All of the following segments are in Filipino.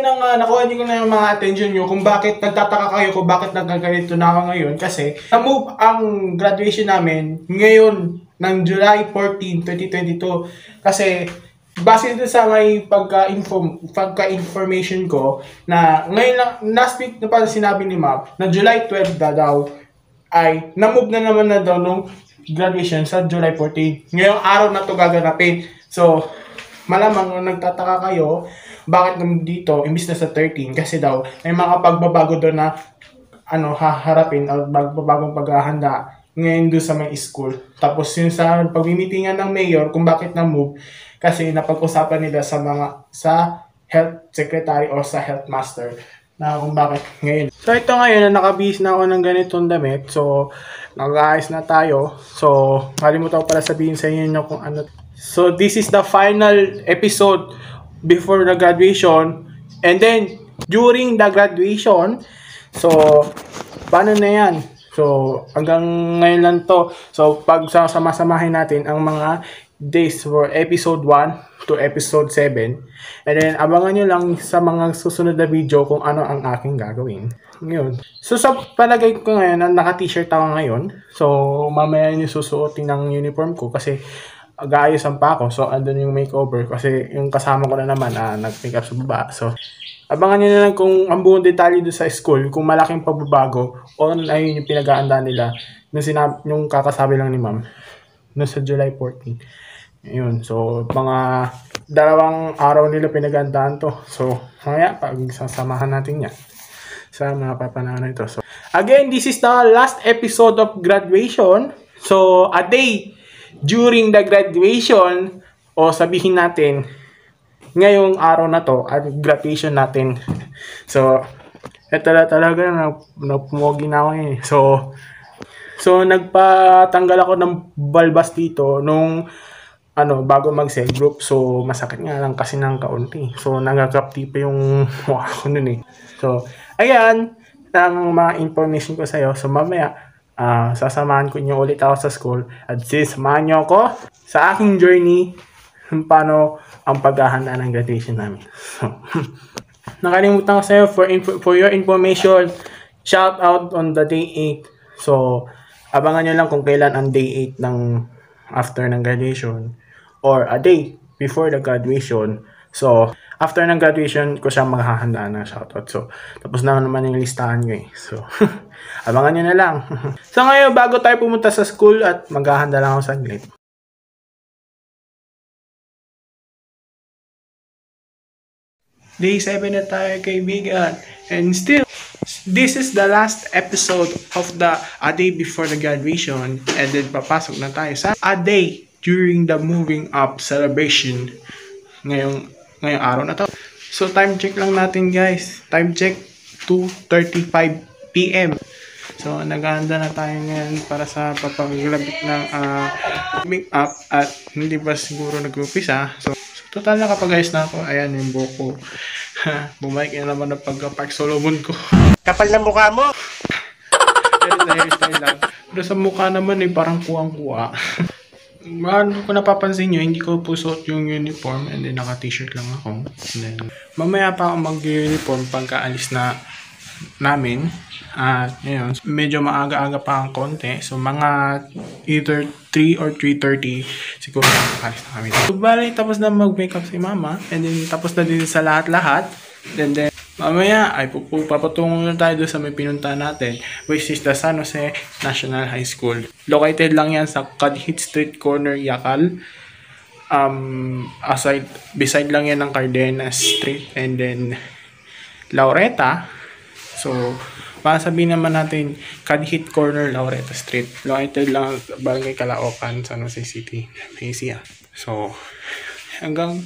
nakuha niyo na yung mga attention niyo kung bakit nagtataka kayo kung bakit nagkaganito na ako ngayon. Kasi na-move ang graduation namin ngayon ng July 14, 2022. Kasi base dito sa may pagka-information ko na ngayon lang, last week na pala sinabi ni Ma'am na July 12 daw ay na-move na naman na daw nung graduation sa July 14. Ngayong araw na to gaganapin. So, malamang nagtataka kayo bakit dito imbis na sa 13 kasi daw may mga pagbabago doon na haharapin o bagbabagong paghahanda ngayon doon sa may school. Tapos yun sa pagmimitingan ng mayor kung bakit na-move kasi napag-usapan nila sa health secretary o sa health master na kung bakit ngayon. So ito ngayon na nakabihis na ako ng ganitong damit. So nag-aayos na tayo. So kalimutan ko pala sabihin sa inyo kung ano. So this is the final episode before the graduation and then during the graduation. So paano na yan? So hanggang ngayon lang to. So pag sama-samahin natin ang mga days for episode 1 to episode 7. And then abangan nyo lang sa mga susunod na video kung ano ang aking gagawin. Ngayon. So sa palagay ko ngayon, naka-t-shirt ako ngayon. So mamaya nyo susuotin ng uniform ko kasiag-aayusan pa ako. So andun yung makeover kasi yung kasama ko na naman nag-makeup sa baba. So abangan nyo na lang kung ang buong detalye doon sa school, kung malaking pagbabago o ayun yung pinag-aandaan nila yung kakasabi lang ni Ma'am no sa July 14. Ayun. So mga 2 araw nila pinag-aandaan to. So mamaya pag sasamahan natin yan sa mga papanahon na ito. So again, this is the last episode of graduation. So a day during the graduation o sabihin natin ngayong araw na to at graduation natin. So eto na talaga napumogi na ako eh. So nagpatanggal ako ng balbas dito nung bago mag-cell group. So masakit nga lang kasi ng kaunti. So nagagapti pa yung ko nun eh. So ayan ang mga information ko sa'yo. So mamaya sasamahan ko nyo ulit ako sa school at samahan nyo ako sa aking journey kung paano ang paghahanda ng graduation namin. So, nakalimutan ko sa'yo for your information, shout out on the day 8. So, abangan nyo lang kung kailan ang day 8 ng after ng graduation or a day before the graduation. So, after ng graduation ko siya maghahanda ng shoutout. So, tapos na naman yung listahan ko eh. So, abangan nyo na lang. So, ngayon, bago tayo pumunta sa school at maghahanda lang ako saglit. Day 7 na tayo, kaibigan. And still, this is the last episode of the a day before the graduation. And then, papasok na tayo sa a day during the moving up celebration. Ngayong araw na to. So, time check lang natin, guys. Time check, 2:35 PM. So, naghahanda na tayo ngayon para sa papaglabit ng make up at hindi pa siguro nag-upisa. So, total na kapag ayos na ako. Ayan yung buhok ko. Bumalik na naman ang pagka-Park Solomon ko. Kapal ng mukha mo! Pero sa mukha naman parang kuwang-kuwa. Ano ko napapansin nyo, hindi ko po suot yung uniform and then naka-t-shirt lang ako. And then, mamaya pa ako mag-uniform pagka-alis na namin. At ngayon, medyo maaga-aga pa ang konti. So, mga either 3 or 3:30 siguro alis na kami. So, bali, tapos na mag-makeup si Mama. And then, tapos na din sa lahat-lahat. And then, mamaya ay papatungo na tayo doon sa may pinunta natin, which is the San Jose National High School. Located lang yan sa Kadhit Street Corner, Yacal. Beside lang yan ng Cardenas Street and then Laureta. So, sabihin naman natin Kadhit Corner, Laureta Street. Located lang Barangay Caloocan, San Jose City, Asia. So, hanggang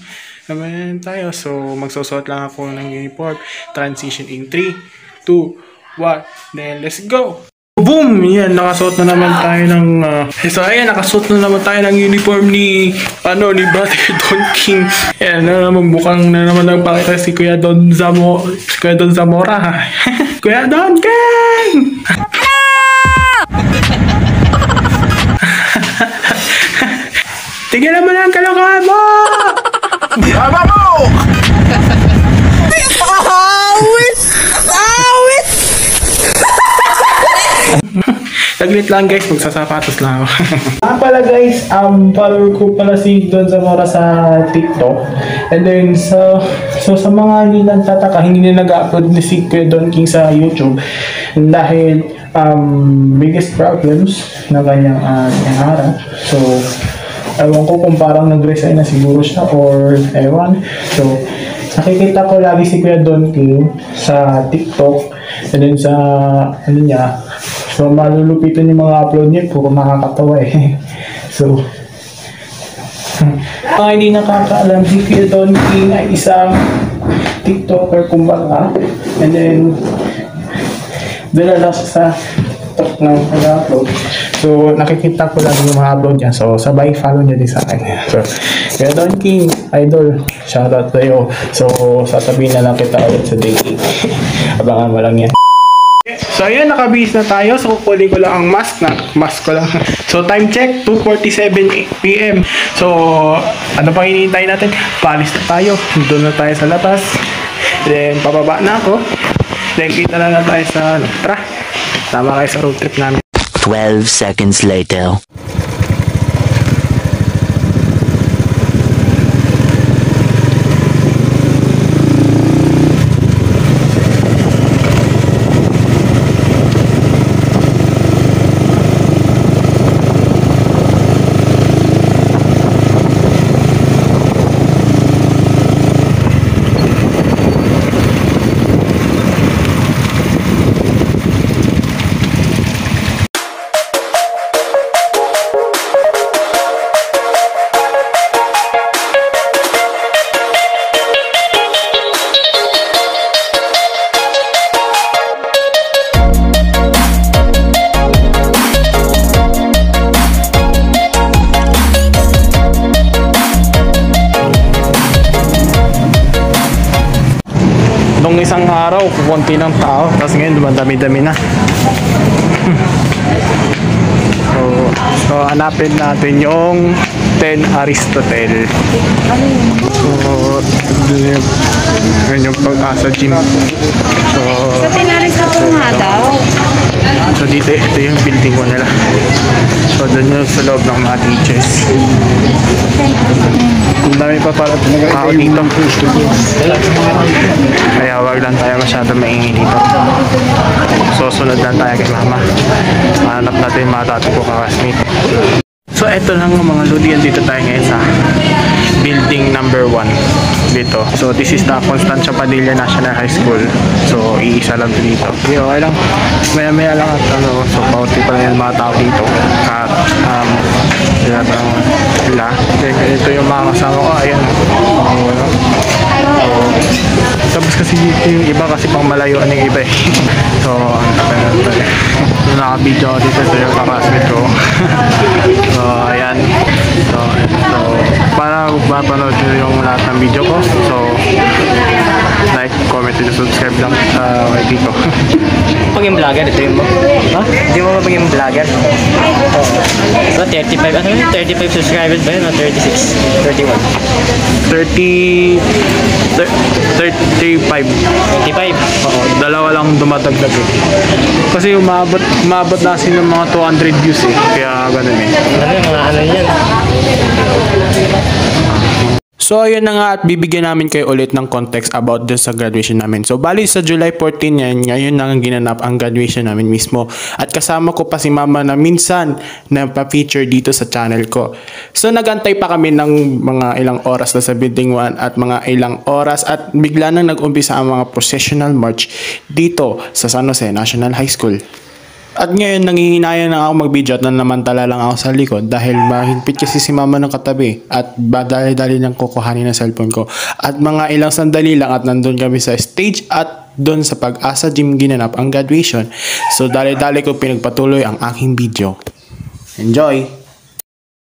naman tayo. So, magsusuot lang ako ng uniform. Transition in 3, 2, 1. Then, let's go! Boom! Yan, nakasuot na naman tayo ng... so, ayan, nakasuot na naman tayo ng uniform ni Brother Don King. Ayan, mukhang na naman nagpakita si Kuya Don Zamora. Kuya Don King! Tignan mo lang ang kalokohan mo! Baba mo! saglit lang guys, magsasapatos lang ako. Pala guys, follower ko pala si Don Zamora sa TikTok. And then, so sa mga hindi nagtataka, hindi na nag-upload ni si Kuya Don King sa YouTube. Dahil, biggest problems na kanyang harap. So, ewan ko kung parang nag-resign na siguro siya or ewan. So, nakikita ko lagi si Kuya Don King sa TikTok. And then sa, ano niya, so malulupitan yung mga upload niya, puro nakakatawa eh. So, mga hindi nakakaalam, si Kuya Don King ay isang TikToker kumbaga. And then, dalala siya sa TikTok ng pag-upload. So, nakikita ko lang yung mga upload niya. So, sabay follow niya din sa akin. So, Kuya Don King, idol, shoutout sa'yo. So, sasabihin na lang kita ulit sa dating. Abangan mo lang yan. So, ayan, nakabihis na tayo. So, kukunin ko lang ang mask ko lang. So, time check, 2:47 PM. So, ano pang hinihintay natin? Palis na tayo. Doon na tayo sa labas. Then, pababa na ako. Then, kita na tayo sa, tara. Tama kayo sa road trip namin. 12 seconds later. Nung isang araw, kukunti ng tao. Tapos ngayon, dumadami-dami na. So, hanapin natin yung 10 Aristotle. So, yun yung pag-asa gym. So, Sa 10 Aristotle nga daw. so dito, ito yung building ko nila. So, doon yung sa loob ng mga teachers. Ang dami pa pala tao dito. Kaya wag lang tayo masyado maingay dito. So, sunod lang tayo kay mama. Hanap natin yung mga dati ko kakasmate. So, eto lang mga ludian, dito tayo ngayon sa building number 1 dito. So, this is the Constancia Padilla National High School. So, iisa lang dito. Okay, okay lang. Maya-maya lang at ano, so, pauti pa lang yung mga tao dito. At, sila. Ito yung mga kasama ko. Ayan. Tapos kasi yung iba kasi pang malayuan yung iba eh. So, naka-video ako dito sa yung kakasmate ko. So, ayan. So, para mapanood nyo yung lahat ng video ko. So, like, comment, and subscribe lang kay Kiko. Paging vlogger, ito yung mo? Ha? Hindi mo ba paging vlogger? So, 35, ano yun? 35 subscribers ba yun? O 36? 31? 35. 25? Oo, dalawa lang dumadagdag eh. Kasi umabot na kasi ng mga 200 views eh. Kaya ganun eh. Ano yung mga ano yan? So ayun na nga, at bibigyan namin kayo ulit ng context about dun sa graduation namin. So bali sa July 14 yan, ngayon na ginanap ang graduation namin mismo. At kasama ko pa si mama na minsan na pa-feature dito sa channel ko. So nagantay pa kami ng mga ilang oras na sa building 1 at mga ilang oras at bigla nang nag-umpisa ang mga processional march dito sa San Jose National High School. At ngayon, nangihinayang na ako mag-video at nanamantala lang ako sa likod dahil mahigpit kasi si mama ng katabi at dali-dali nang kukuhanin ng cellphone ko. At mga ilang sandali lang at nandun kami sa stage at doon sa Pag-asa Gym ginanap ang graduation. So dali-dali ko pinagpatuloy ang aking video. Enjoy!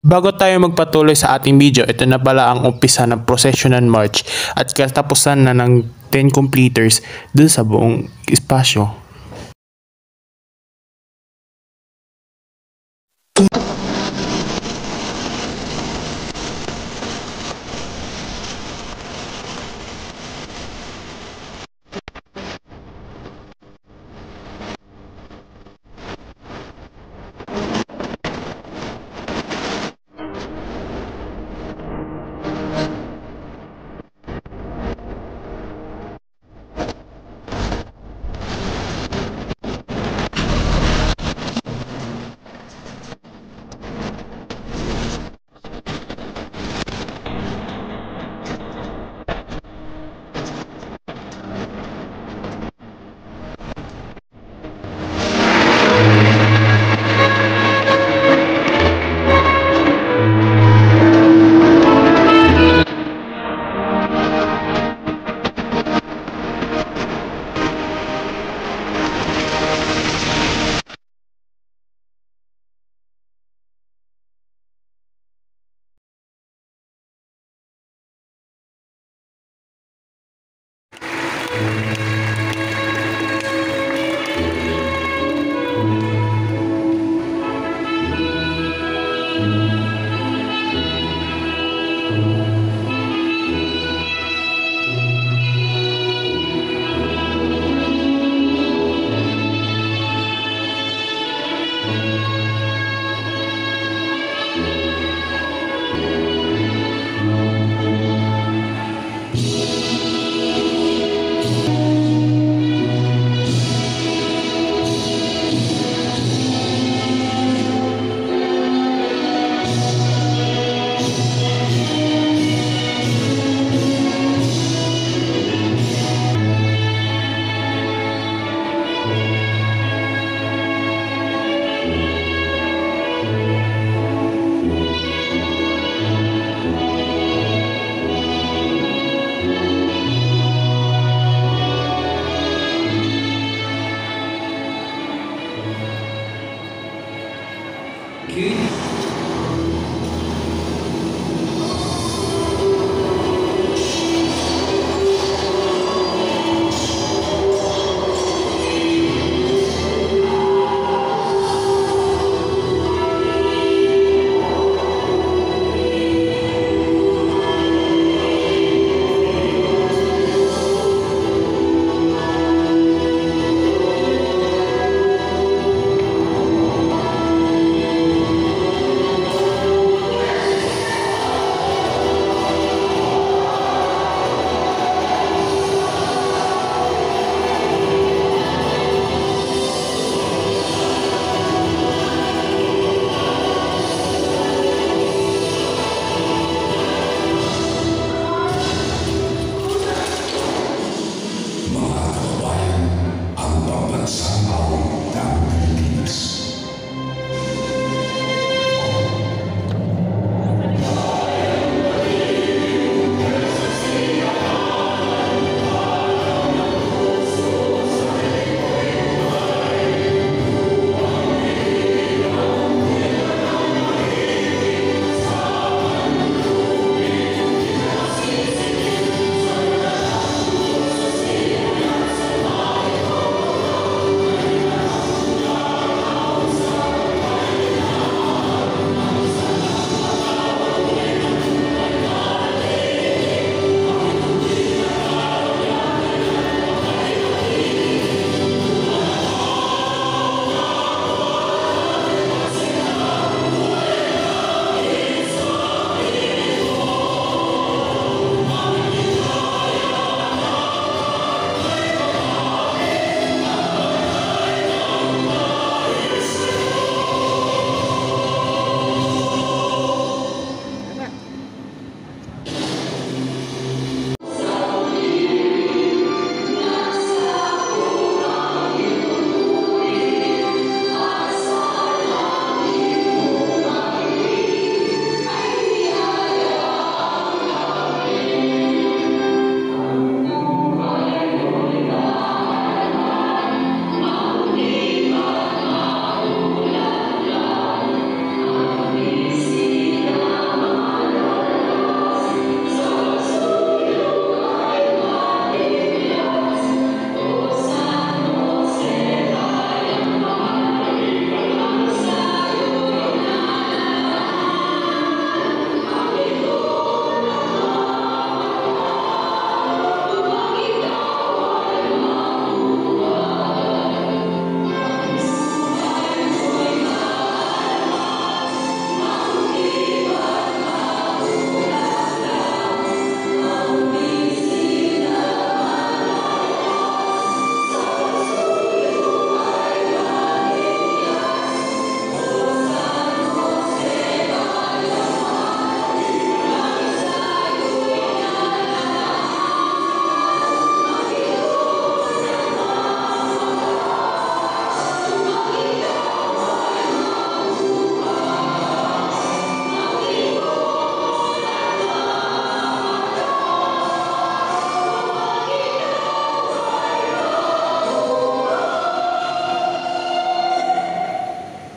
Bago tayo magpatuloy sa ating video, ito na pala ang umpisa ng processional march at katapusan na ng 10 completers dun sa buong espasyo.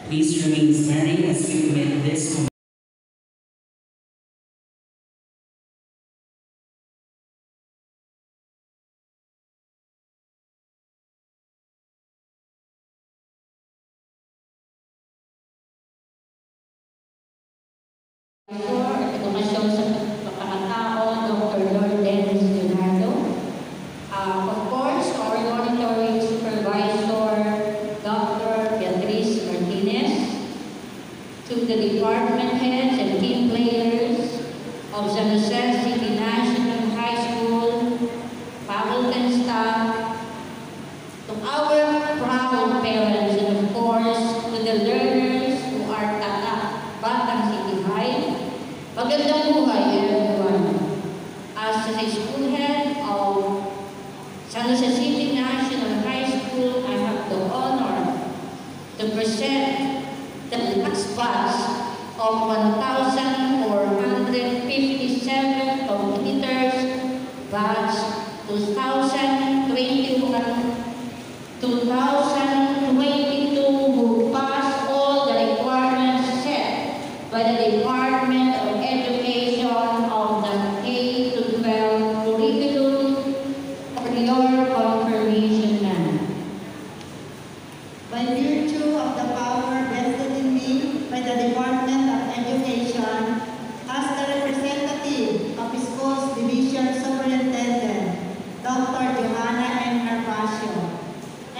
Please remain standing as we commit this moment. Edukasyon sa pagkakatao, Dr. Lord Dennis Leonardo. Of course, our monitoring supervisor, Dr. Beatriz Martinez. To the department heads and team players of San Jose City National High School, faculty and staff, to our proud parents, and of course, to the learners who are taga Batang City High. Magandang buhay, everyone. As a school head of San Jose City National High School, I have the honor to present the last batch of 1,457 competitors, batch 2021-2022, who passed all the requirements set by the Department of Education of the K-12 curriculum for your confirmation now. By virtue of the power vested in me by the Department of Education as the representative of Schools Division Superintendent, Dr. Johanna M. Herbacio,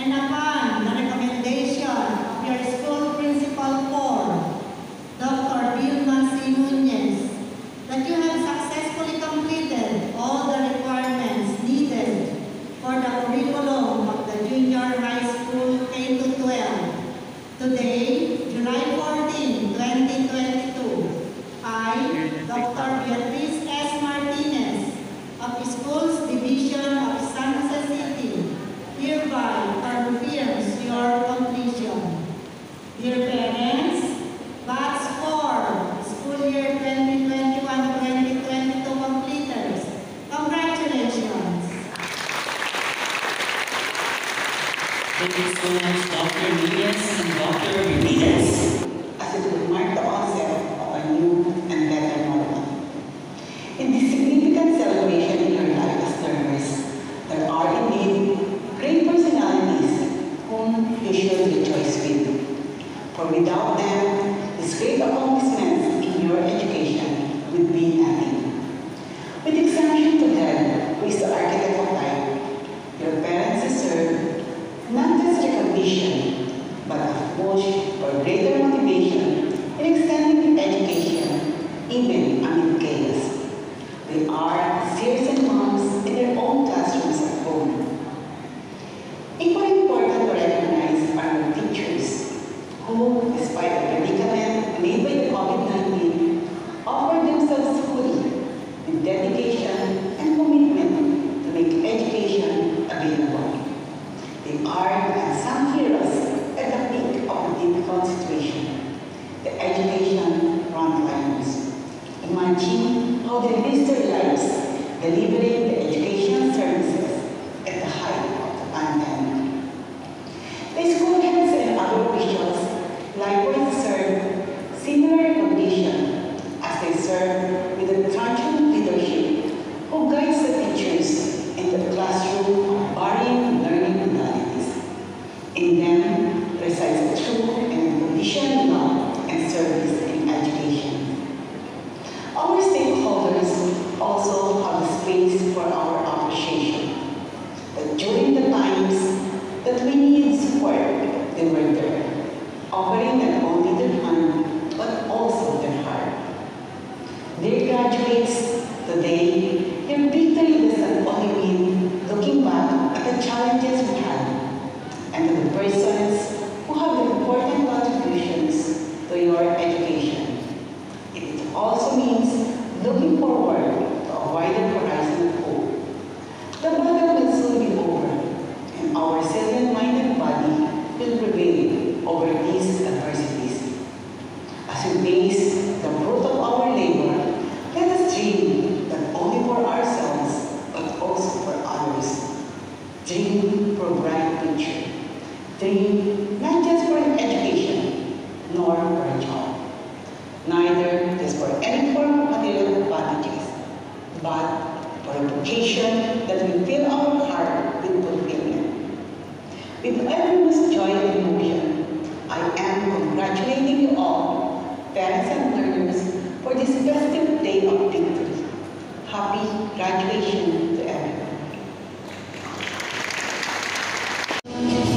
and upon the recommendation of your school principal for Dr. Vilma C. Nunez, that you have successfully completed all the requirements needed for the curriculum of the junior high school K-12. Today, July 14, 2022, I, Dr. Beatriz S. Martinez of Schools Division of San Jose City, hereby confirms Thank you so much, Dr. Reyes and Dr. Benitez. As it would mark the onset of a new and better normal. In this significant celebration in your life as learners, there are indeed great personalities whom you should rejoice with. For without them, these great accomplishments in your education would be nothing. With exemption to them, who is the architect of life, your parents deserve not just recognition, but a push for greater motivation in extending the education, even amid chaos. They are serious moms in their own classrooms at home. Equally important to recognize are your teachers, who, despite the predicament made by the COVID-19, offer themselves fully with dedication and commitment to make education available. They are the unsung heroes at the peak of a difficult situation, the education frontliners. Imagine how they risk their lives delivering the educational services at the height of the pandemic. The school heads and other officials likewise deserve similar recognition as they serve with a transient leadership who guides the teachers in the classroom of varying learning modalities. In them resides a true and unconditional love and service in education. Our stakeholders also have a space for our appreciation. That during the times that we needed support, they were there, offering not only their hand, but also their heart. Dear graduates, today, your victory doesn't only mean looking back at the challenges we had, and to the persons who have important contributions to your education. It also means looking forward to a wider horizon of hope. The battle will soon be over, and our resilient mind and body will prevail over these adversities. As we face the fruit of our labor, let us dream not only for ourselves, but also for others. Dream for a bright future. Dream not just for an education, nor for a job. Neither just for any form of material advantages, but for a vocation that will fill our heart with fulfillment. With everyone's joy and emotion, I am congratulating you all, parents and learners, for this festive day of victory. Happy graduation to everyone. Thank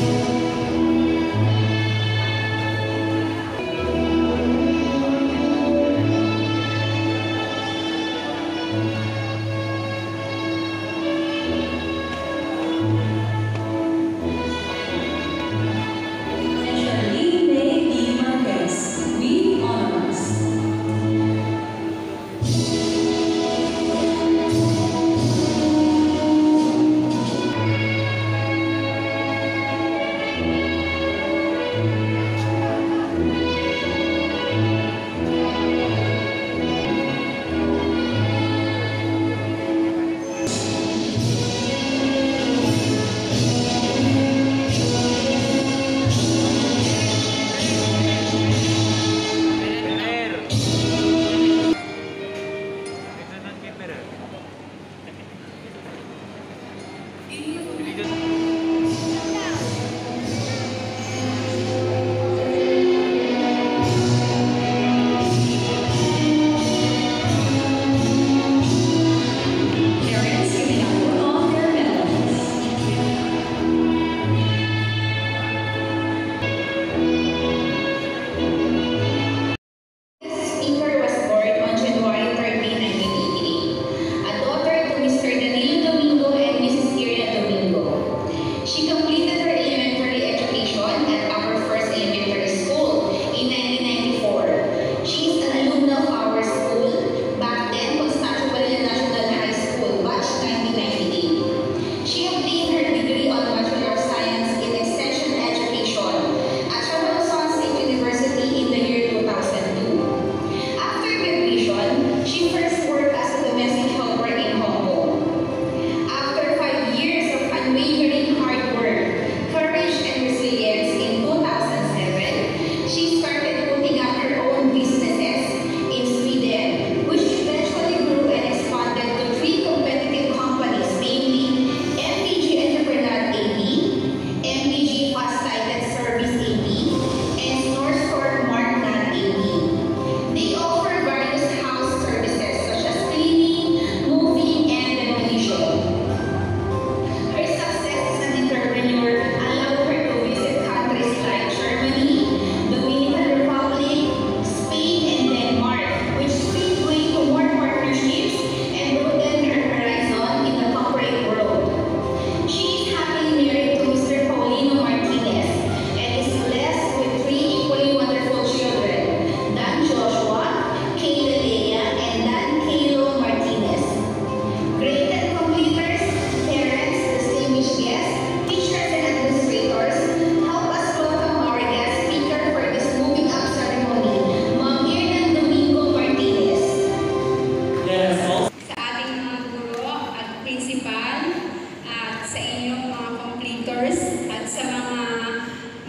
mentors at sa mga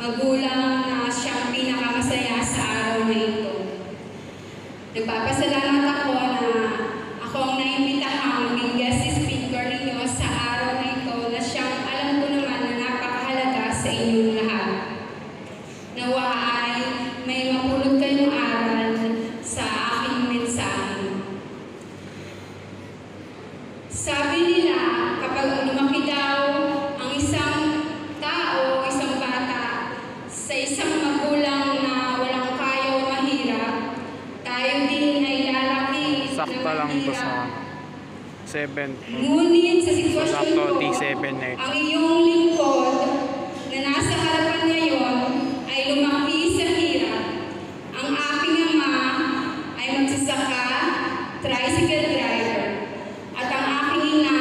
magulang na siyang pinakamasaya sa araw na ito. Nagpapasalamat ako na ako ang naimbitahang maging guest speaker ninyo sa araw na ito na siyang alam ko naman na napakahalaga sa inyong lahat. Nawa ay may mapulot kayong aral sa aking mensahe. Sabi nila, kapag lumaki daw ang isang tao, isang bata, sa isang magulang na walang kaya o mahirap, tayo din ay lalaki Sakta lang to sa 7. Ngunit sa sitwasyon Sakto, ko, T7 na ito. ang iyong lingkod na nasa harapan ngayon ay lumaki sa hirap. Ang aking ama ay magsasaka, tricycle driver. At ang aking ina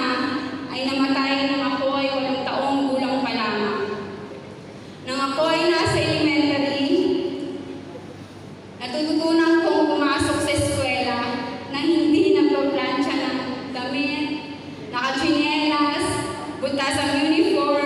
ay namatay nang ako ay 8 taong gulang pa lamang. Nang ako ay nasa elementary, natututunan kong pumasok sa eskwela na hindi nagpaplansya ng damit, nakatsinelas, butas ang uniform,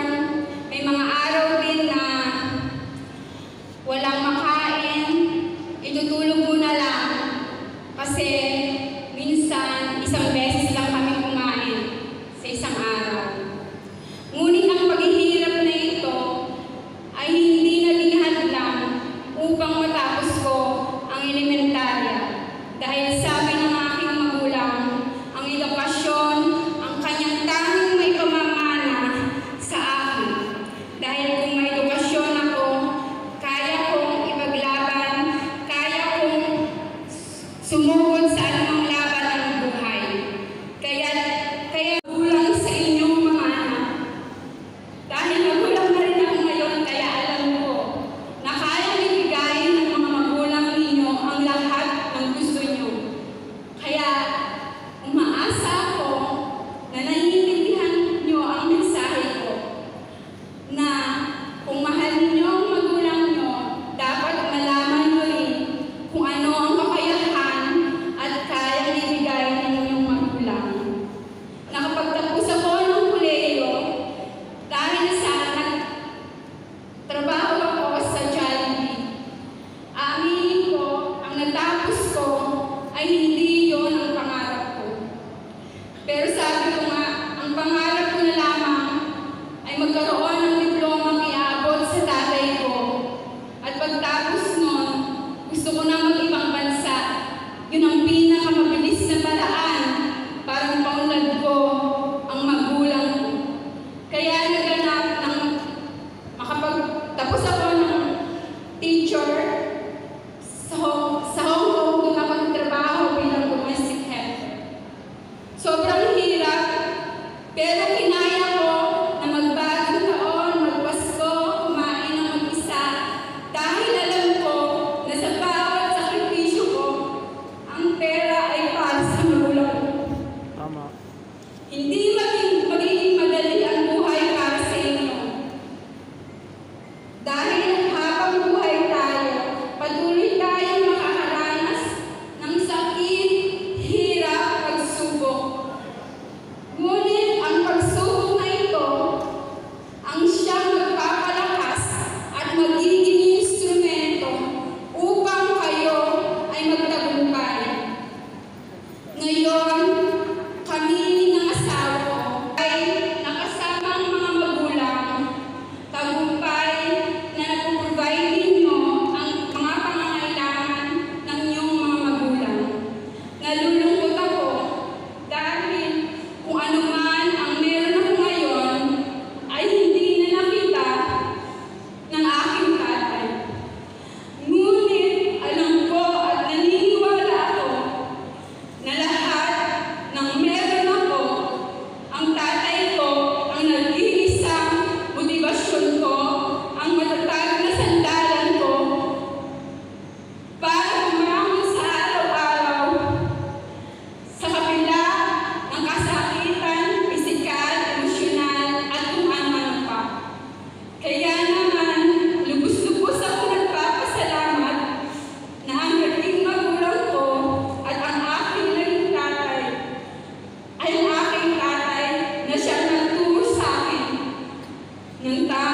ng tao